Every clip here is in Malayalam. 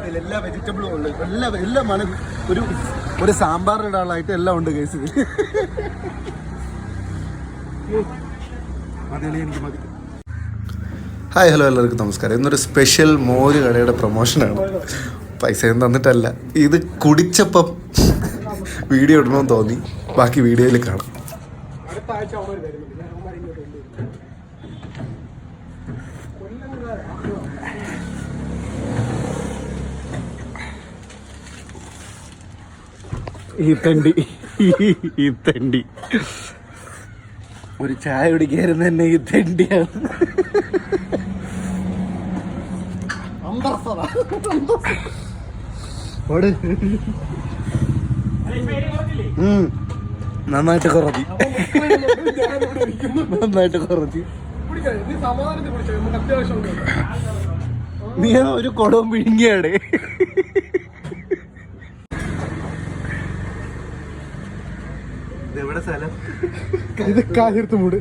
എല്ലാ വെജിറ്റബിളും ഉണ്ട്, എല്ലാം ഒരു സാമ്പാറിൻ്റെ ആളായിട്ട് എല്ലാം ഉണ്ട് കേസ്. എനിക്ക് മതി. ഹായ് ഹലോ എല്ലാവർക്കും നമസ്കാരം. ഇന്നൊരു സ്പെഷ്യൽ മോര് കടയുടെ പ്രൊമോഷനാണ്. പൈസയൊന്നും തന്നിട്ടല്ല, ഇത് കുടിച്ചപ്പം വീഡിയോ ഇടണമെന്ന് തോന്നി. ബാക്കി വീഡിയോയിൽ കാണാം. ഈ തെണ്ടി ഒരു ചായ കുടിക്കായിരുന്നു തന്നെ ഈ തെണ്ടിയാണ്. നന്നായിട്ട് കുറഞ്ഞു. നീ ഒരു കുടവും പിഴുങ്ങിയാണ്. എവിടെ സ്ഥലം? ഇത് കാഞ്ഞിരത്തുമൂട്.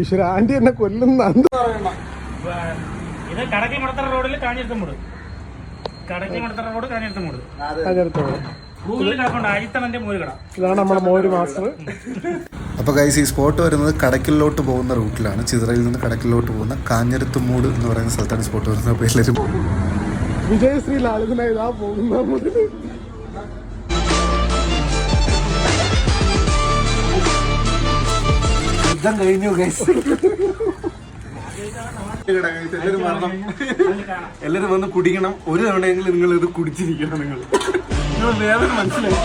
ഈശ്വര, ആന്റി എന്നെ കൊല്ലുന്ന. ഇത് കടക്കിമടത്തറ റോഡിൽ കാഞ്ഞിരത്തുമൂട്. കടക്കിമടത്തറ റോഡ് കാഞ്ഞിരത്തുമൂട്. ഇതാണ് നമ്മുടെ മോര് മാസ്റ്റർ. അപ്പോൾ ഗൈസ്, ഈ സ്പോട്ട് വരുന്നത് കടക്കിലോട്ട് പോകുന്ന റൂട്ടിലാണ്. ചിതറയിൽ നിന്ന് കടക്കിലോട്ട് പോകുന്ന കാഞ്ഞിരത്തുമൂട് എന്ന് പറയുന്ന സ്ഥലത്താണ് സ്പോട്ട് വരുന്നത്. അപ്പോൾ എല്ലാവരും വിജയശ്രീ ലാളിതന ഇതാ പോകുന്ന യുദ്ധം കഴിഞ്ഞു ഗൈസ്. എല്ലാരും വന്ന് കുടിക്കണം. ഒരു തവണയെങ്കിലും നിങ്ങൾ ഇത് കുടിച്ചിരിക്കണം. നിങ്ങൾ വേദന മനസ്സിലായി.